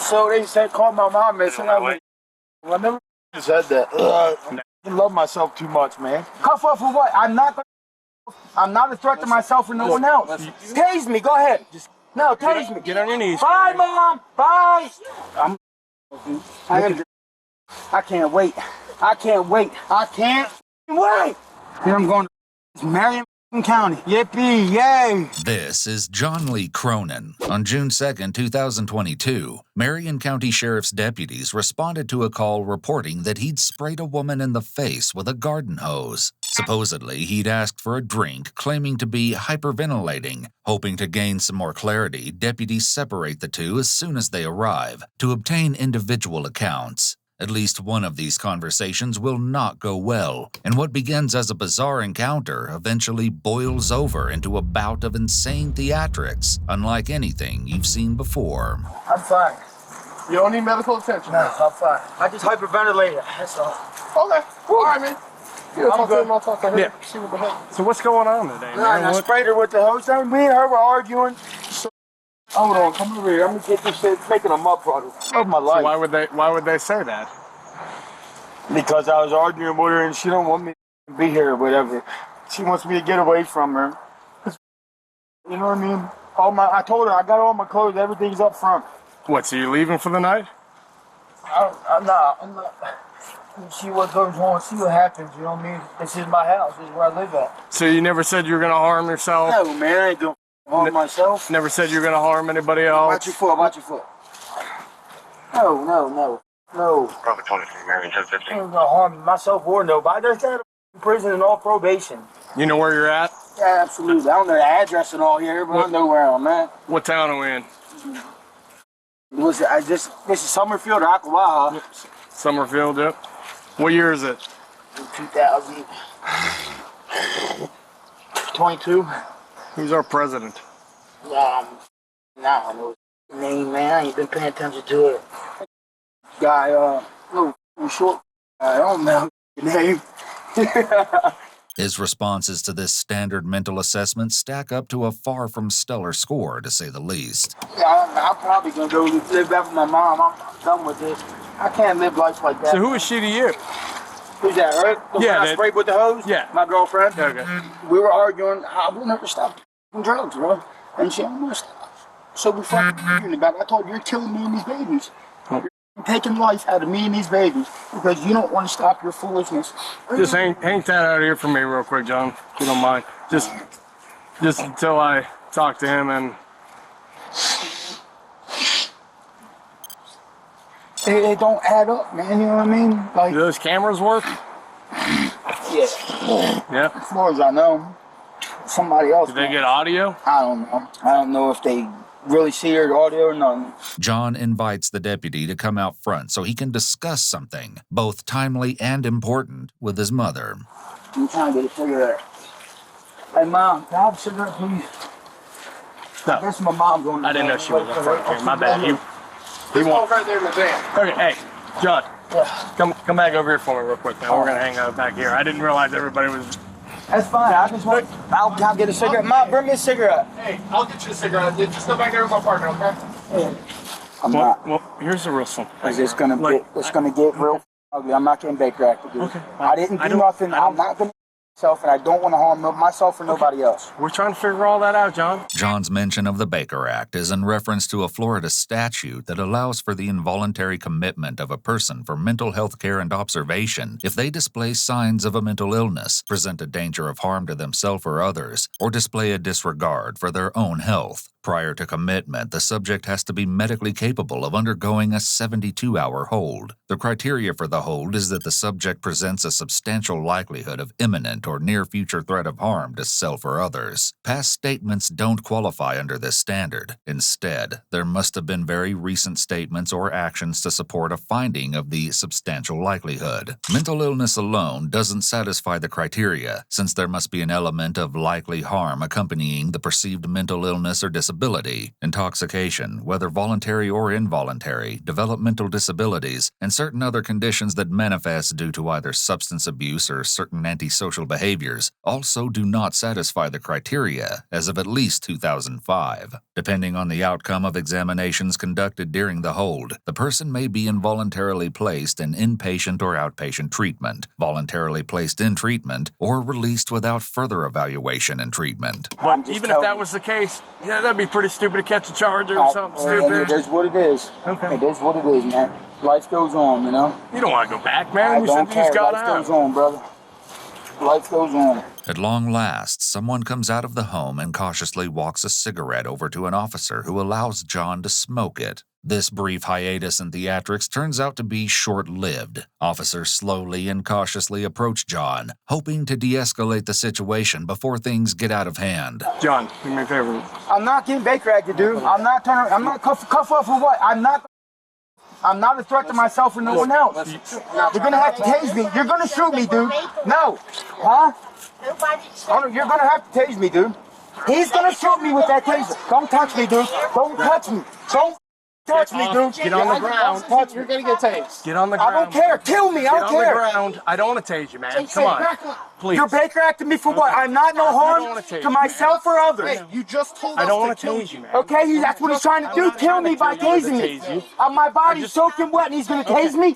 So they said, call my mom, man. I never said that. I love myself too much, man. Cuff up for what? I'm not a threat to myself or no one else. Tase me, go ahead. No, tase me. Get on your knees. Bye, Mom. Bye. I can't wait. I can't wait. I can't wait. Here I'm going to Marion County. Yippee, yay. This is John Lee Cronin. On June 2nd, 2022, Marion County Sheriff's deputies responded to a call reporting that he'd sprayed a woman in the face with a garden hose. Supposedly, he'd asked for a drink, claiming to be hyperventilating. Hoping to gain some more clarity, deputies separate the two as soon as they arrive to obtain individual accounts. At least one of these conversations will not go well, and what begins as a bizarre encounter eventually boils over into a bout of insane theatrics, unlike anything you've seen before. I'm fine. You don't need medical attention? No, I'm fine. I just hyperventilated, that's all. Okay. All right, man. I'm good. I'll talk to her. Yeah. See what the heck. So what's going on today, man? I sprayed her with the hose. Me and her were arguing. So, hold on, come over here. I'm gonna get this shit. It's making a mud puddle of my life. So why would they say that? Because I was arguing with her and she don't want me to be here or whatever. She wants me to get away from her. You know what I mean? I told her I got all my clothes. Everything's up front. What? So you're leaving for the night? I'm not. See what goes on, see what happens, you know what I mean? This is my house, this is where I live at. So you never said you were going to harm yourself? No, man, I ain't going to harm myself. Never said you were going to harm anybody else? Watch your foot. No. Probably 23 Marion 1050. I ain't going to harm myself or nobody. There's got in prison and all probation. You know where you're at? Yeah, absolutely. I don't know the address and all here, but I know where I'm at. What town are we in? This is Summerfield or Akawaha. Summerfield, yep. What year is it? 2022. Who's our president? I don't know his name, man. I ain't been paying attention to it. Guy, little short. I don't know his name. His responses to this standard mental assessment stack up to a far from stellar score, to say the least. Yeah, I'm probably gonna go live back with my mom. I'm done with this. I can't live life like that. So who is she to you? Who's that, right? The one I sprayed with the hose? Yeah. My girlfriend? Okay. We were arguing. I will never stop drugs, bro. And she don't want to stop. So we fucking arguing about it. I told her, you're killing me and these babies. You're taking life out of me and these babies because you don't want to stop your foolishness. Just hang that out here for me real quick, John, if you don't mind. Just until I talk to him and... It don't add up, man, you know what I mean? Like, do those cameras work? Yeah. Yeah? As far as I know, somebody else. Do they get audio? I don't know. I don't know if they really see her audio or nothing. John invites the deputy to come out front so he can discuss something, both timely and important, with his mother. I'm trying to get a cigarette. Hey, Mom, can I have a cigarette, please? No. I guess my mom's going to... I didn't know she was up front here. My bad. He won't right there in the van. Okay, hey, John. Yeah. Come back over here for me real quick, man. We're gonna hang out back here. I didn't realize everybody was... That's fine. I just want... I'll get a cigarette. Mom, bring me a cigarette. Hey, I'll get you a cigarette. Just go back there with my partner, okay? Yeah. I'm not. Well, here's the real simple thing. It's gonna get real ugly. I'm not getting Baker Act, dude. Okay. I didn't do nothing. I'm not gonna myself, and I don't want to harm myself or nobody else. We're trying to figure all that out, John. John's mention of the Baker Act is in reference to a Florida statute that allows for the involuntary commitment of a person for mental health care and observation if they display signs of a mental illness, present a danger of harm to themselves or others, or display a disregard for their own health. Prior to commitment, the subject has to be medically capable of undergoing a 72-hour hold. The criteria for the hold is that the subject presents a substantial likelihood of imminent or near-future threat of harm to self or others. Past statements don't qualify under this standard. Instead, there must have been very recent statements or actions to support a finding of the substantial likelihood. Mental illness alone doesn't satisfy the criteria, since there must be an element of likely harm accompanying the perceived mental illness or disability disability, intoxication, whether voluntary or involuntary, developmental disabilities, and certain other conditions that manifest due to either substance abuse or certain antisocial behaviors also do not satisfy the criteria as of at least 2005. Depending on the outcome of examinations conducted during the hold, the person may be involuntarily placed in inpatient or outpatient treatment, voluntarily placed in treatment, or released without further evaluation and treatment. But even if that was the case, yeah, that'd be pretty stupid to catch a charge or something stupid. It is what it is. Okay. It is what it is, man. Life goes on, you know? You don't want to go back, man. I You don't said you just care. got Life out. goes on, brother. Life goes on. At long last, someone comes out of the home and cautiously walks a cigarette over to an officer who allows John to smoke it. This brief hiatus in theatrics turns out to be short-lived. Officers slowly and cautiously approach John, hoping to de-escalate the situation before things get out of hand. John, do me a favor. I'm not getting Baker acted, dude. I'm not cuff off for what? I'm not a threat to myself or no one else. You're gonna have to tase me. You're gonna shoot me, dude. No. Huh? You're gonna have to tase me, dude. He's gonna shoot me with that taser. Don't touch me, dude. Don't touch me. Don't touch me, dude. Get on the ground. You're gonna get tased. Get on the ground. I don't care. Kill me. I don't Get on care. the ground. I don't want to tase you, man. Come on. Please. You're Baker acting me for what? I'm not no harm to myself or others. You just told us I don't want to to kill tase you, man. Okay, that's what he's trying to do. Kill me by tasing me. My body's soaking wet and he's gonna tase me?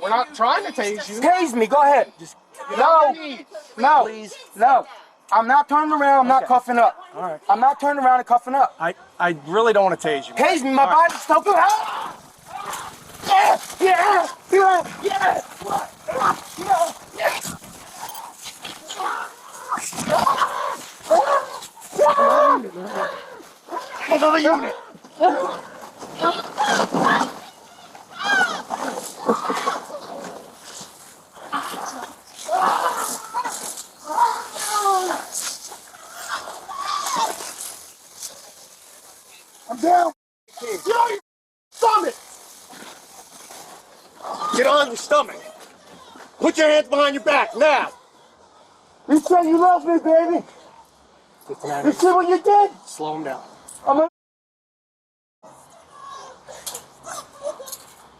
We're not trying to tase you. Tase me. Go ahead. No. I'm not turning around. I'm not cuffing up. All right. I'm not turning around and cuffing up. I really don't want to tase you. Tase me. My body's soaking wet. Yeah. Another unit. I'm down. Get on your stomach. Get on your stomach. Put your hands behind your back now. You said you love me, baby. You see what you did? Slow him down. I'm a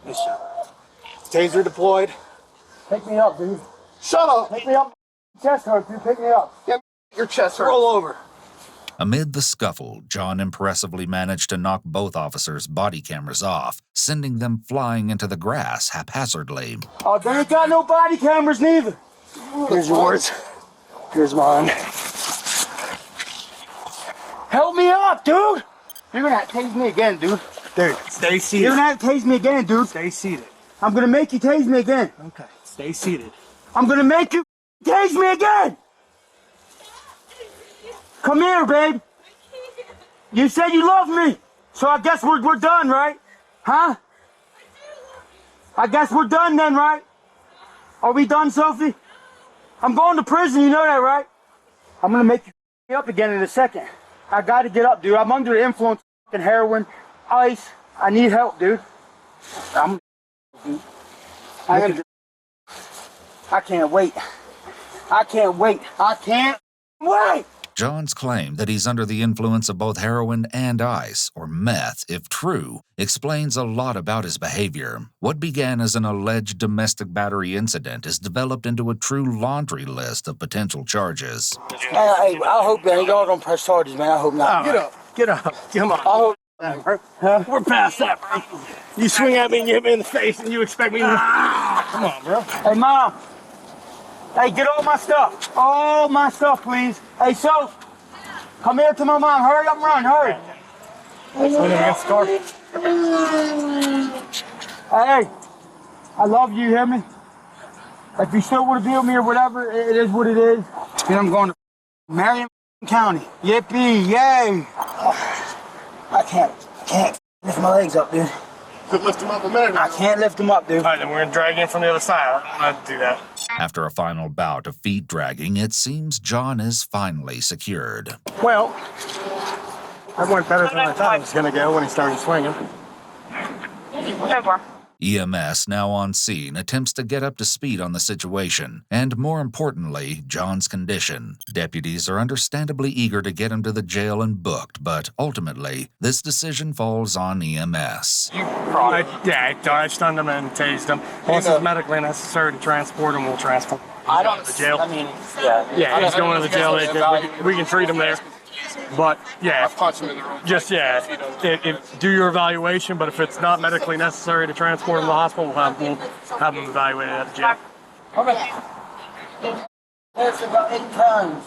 Nice shot. Taser deployed. Pick me up, dude. Shut up. Pick me up. Chest hurts, dude. Pick me up. Your chest hurts. Roll over. Amid the scuffle, John impressively managed to knock both officers' body cameras off, sending them flying into the grass haphazardly. Oh, they ain't got no body cameras neither. Here's yours. Here's mine. Help me up, dude. You're gonna have to tase me again, dude. Dude, stay seated. You're gonna have to tase me again, dude. Stay seated. I'm gonna make you tase me again. Okay, stay seated. I'm gonna make you tase me again. Come here, babe. You said you love me, so I guess we're done, right? Huh? I guess we're done then, right? Are we done, Sophie? I'm going to prison, you know that, right? I'm gonna make you up again in a second. I gotta get up, dude. I'm under the influence of fucking heroin, ice. I need help, dude. I can't wait. I can't wait. I can't wait. John's claim that he's under the influence of both heroin and ice, or meth, if true, explains a lot about his behavior. What began as an alleged domestic battery incident is developed into a true laundry list of potential charges. Hey, I hope that y'all don't press charges, man. I hope not. Get up. Get up. Come on. I hope. We're past that, bro. You swing at me and you hit me in the face and you expect me to... Come on, bro. Hey, Mom. Hey, get all my stuff. All my stuff, please. Hey, so, come here to my mom. Hurry up and run. Hurry. Hey, I love you. Hear me? If you still want to be with me or whatever, it is what it is. Then I'm going to Marion County. Yippee, yay. I can't lift my legs up, dude. Could lift him up a minute ago. I can't lift them up, dude. All right, then we're going to drag in from the other side. I'm not to do that. After a final bout of feet dragging, it seems John is finally secured. Well, that went better than I thought it was going to go when he started swinging. Over. EMS, now on scene, attempts to get up to speed on the situation, and more importantly, John's condition. Deputies are understandably eager to get him to the jail and booked, but ultimately, this decision falls on EMS. I stunned him and tased him. Once it's medically necessary to transport him, we'll transport him. I don't. To the jail. I mean, yeah. Yeah, he's going to the jail. We can treat him there. But yeah, do your evaluation. But if it's not medically necessary to transport him to the hospital, we'll have him evaluated at the jail. Okay. That's about 8 times.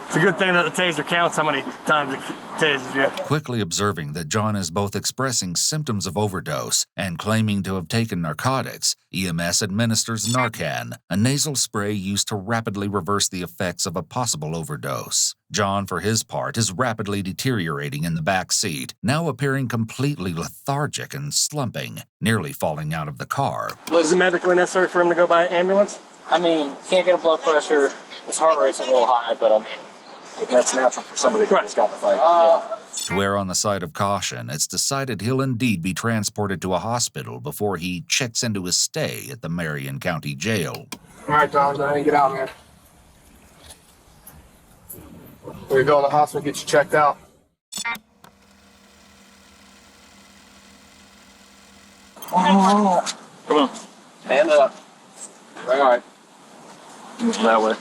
It's a good thing that the taser counts how many times it tases you. Quickly observing that John is both expressing symptoms of overdose and claiming to have taken narcotics, EMS administers Narcan, a nasal spray used to rapidly reverse the effects of a possible overdose. John, for his part, is rapidly deteriorating in the back seat, now appearing completely lethargic and slumping, nearly falling out of the car. Was it medically necessary for him to go by ambulance? I mean, can't get a blood pressure. His heart rate's a little high, but I mean, that's natural for somebody who's got the fight. To err on the side of caution, it's decided he'll indeed be transported to a hospital before he checks into his stay at the Marion County Jail. All right, Tom, go ahead and get out, man. We're going to the hospital, get you checked out. Oh. Come on. Stand up. All right. Move that way.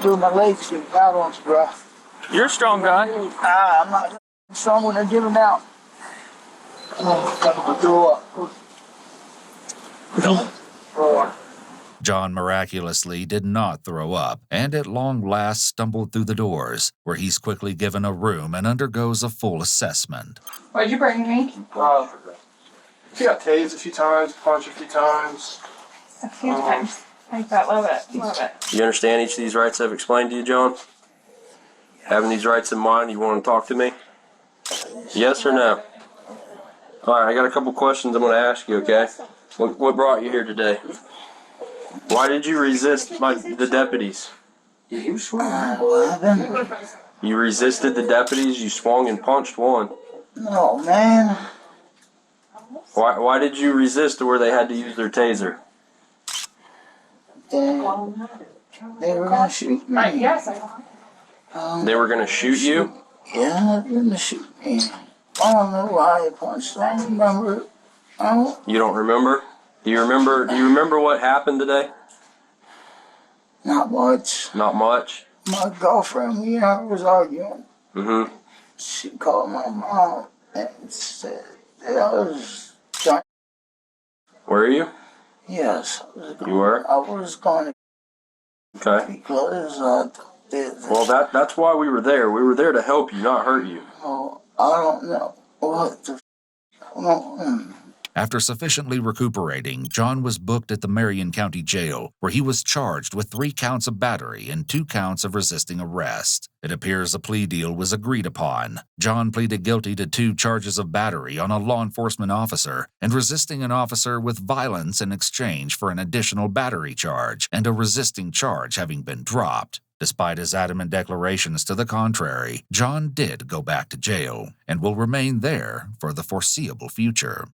Dude, my legs get out on you, bro. You're a strong guy. I'm not strong when they're giving out. Throw up. John miraculously did not throw up, and at long last stumbled through the doors, where he's quickly given a room and undergoes a full assessment. What'd you bring me? He got tased a few times, punched a few times. A few times. Like that. Love it. Love it. You understand each of these rights I've explained to you, John? Having these rights in mind, you want to talk to me? Yes or no? All right, I got a couple questions I'm going to ask you, okay? What brought you here today? Why did you resist the deputies? You swung. What happened? You resisted the deputies, you swung and punched one. No, man. Why did you resist to where they had to use their taser? They were going to shoot me. Yes. They were going to shoot you? Yeah, they're going to shoot me. I don't know why I punched. I don't remember. You don't remember? Do you remember what happened today? Not much. Not much? My girlfriend, me and her was arguing. Mm-hmm. She called my mom and said that I was trying. Were you? Yes. You were? I was going to. Okay. Because Well, that's why we were there. We were there to help you, not hurt you. Oh, I don't know what the. After sufficiently recuperating, John was booked at the Marion County Jail, where he was charged with 3 counts of battery and 2 counts of resisting arrest. It appears a plea deal was agreed upon. John pleaded guilty to 2 charges of battery on a law enforcement officer and resisting an officer with violence in exchange for an additional battery charge, and a resisting charge having been dropped. Despite his adamant declarations to the contrary, John did go back to jail and will remain there for the foreseeable future.